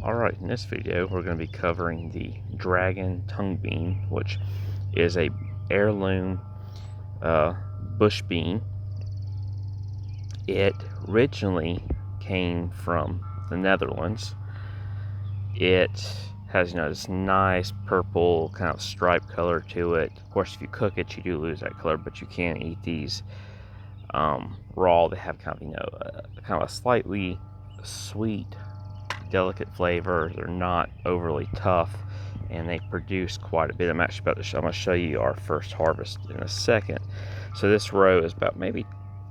Alright, in this video we're going to be covering the Dragon Tongue Bean, which is a heirloom bush bean. It originally came from the Netherlands. It has, this nice purple kind of stripe color to it. Of course, if you cook it, you do lose that color, but you can eat these raw. They have kind of a slightly sweet, delicate flavor. They're not overly tough, and they produce quite a bit. I'm actually about to I'm going to show you our first harvest in a second. So this row is about, maybe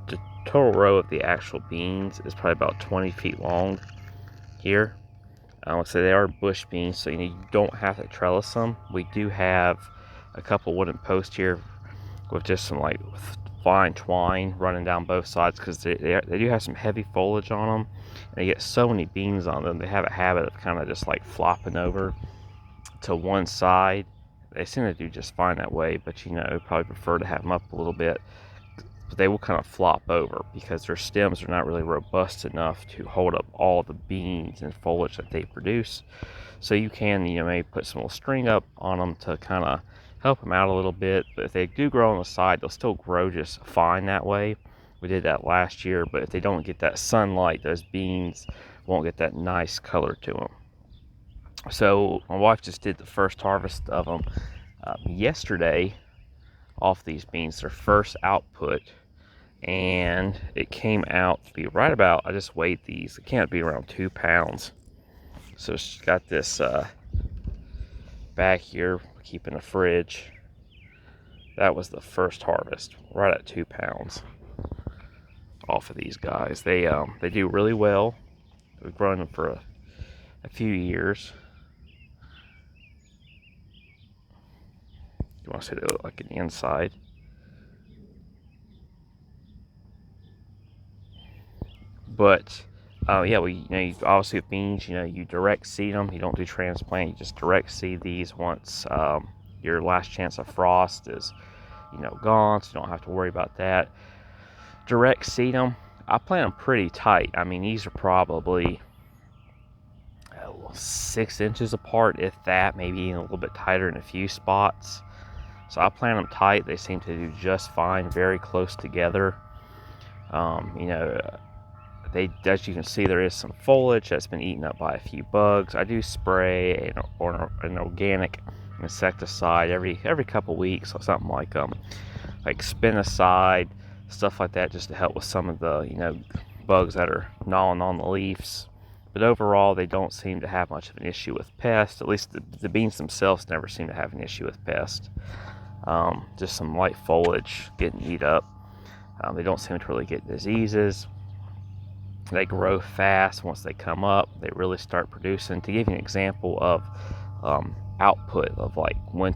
the total row of the actual beans is probably about 20 feet long here. Let's say they are bush beans, so you don't have to trellis them. We do have a couple wooden posts here with just some like fine twine running down both sides, because they do have some heavy foliage on them, and they get so many beans on them. They have a habit of kind of just like flopping over to one side. They seem to do just fine that way, but probably prefer to have them up a little bit. But they will kind of flop over because their stems are not really robust enough to hold up all the beans and foliage that they produce. So you can, maybe put some little string up on them to kind of help them out a little bit. But if they do grow on the side, they'll still grow just fine that way. We did that last year, but if they don't get that sunlight, those beans won't get that nice color to them. So my wife just did the first harvest of them yesterday off these beans, their first output, and it came out to be right about, I just weighed these, it can't be around 2 pounds. So she's got this bag here, keep in the fridge. That was the first harvest, right at 2 pounds off of these guys. They do really well. We've grown them for a few years. You want to see they look like an inside. But yeah, you obviously with beans, you direct seed them. You don't do transplant. You just direct seed these once your last chance of frost is gone, so you don't have to worry about that. Direct seed them. I plant them pretty tight. I mean, these are probably 6 inches apart, if that, maybe a little bit tighter in a few spots. So I plant them tight. They seem to do just fine, very close together. As you can see, there is some foliage that's been eaten up by a few bugs. I do spray an organic insecticide every couple weeks, or something like spinoside, stuff like that, just to help with some of the bugs that are gnawing on the leaves. But overall, they don't seem to have much of an issue with pests. At least the beans themselves never seem to have an issue with pests. Just some light foliage getting eat up. They don't seem to really get diseases. They grow fast. Once they come up, they really start producing. To give you an example of output of like when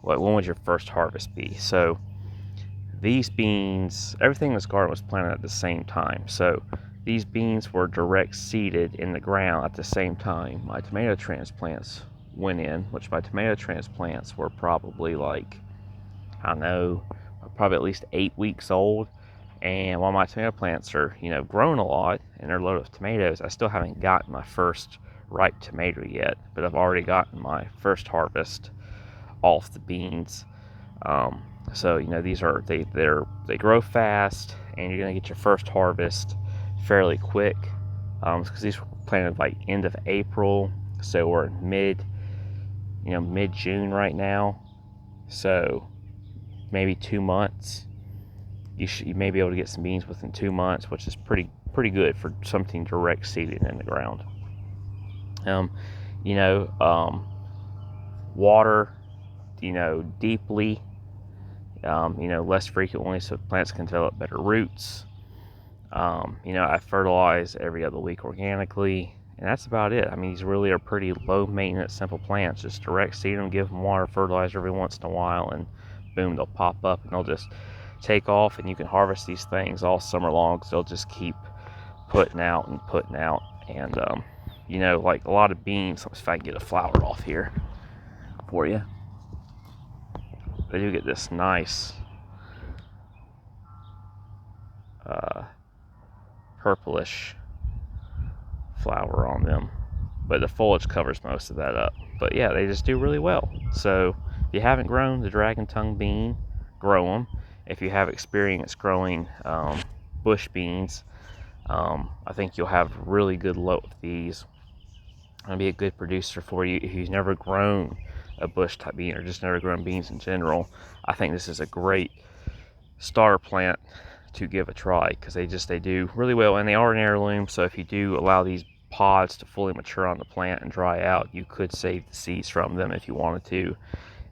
would your first harvest be? So these beans, everything in this garden was planted at the same time. So these beans were direct seeded in the ground at the same time my tomato transplants went in, which my tomato transplants were probably like, I don't know, probably at least 8 weeks old. And while my tomato plants are, growing a lot and they're loaded with tomatoes, I still haven't gotten my first ripe tomato yet, but I've already gotten my first harvest off the beans. So these are they grow fast, and you're gonna get your first harvest fairly quick, because these were planted like end of April, so we're mid June right now. So maybe 2 months. You may be able to get some beans within 2 months, which is pretty good for something direct seeded in the ground. Water, deeply, less frequently, so plants can develop better roots. I fertilize every other week organically, and that's about it. I mean, these really are pretty low maintenance, simple plants. Just direct seed them, give them water, fertilizer every once in a while, and boom, they'll pop up and they'll just take off, and you can harvest these things all summer long, because they'll just keep putting out and putting out. And like a lot of beans, let's see if I can get a flower off here for you. They do get this nice purplish flower on them. but the foliage covers most of that up. But yeah, they just do really well. So if you haven't grown the dragon tongue bean, grow them. If you have experience growing bush beans, I think you'll have really good luck with these. It'll be a good producer for you. If you've never grown a bush type bean or just never grown beans in general, I think this is a great starter plant to give a try, because they do really well, and they are an heirloom. So if you do allow these pods to fully mature on the plant and dry out, you could save the seeds from them if you wanted to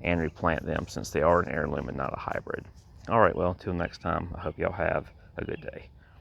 and replant them, since they are an heirloom and not a hybrid. All right, well, until next time, I hope y'all have a good day.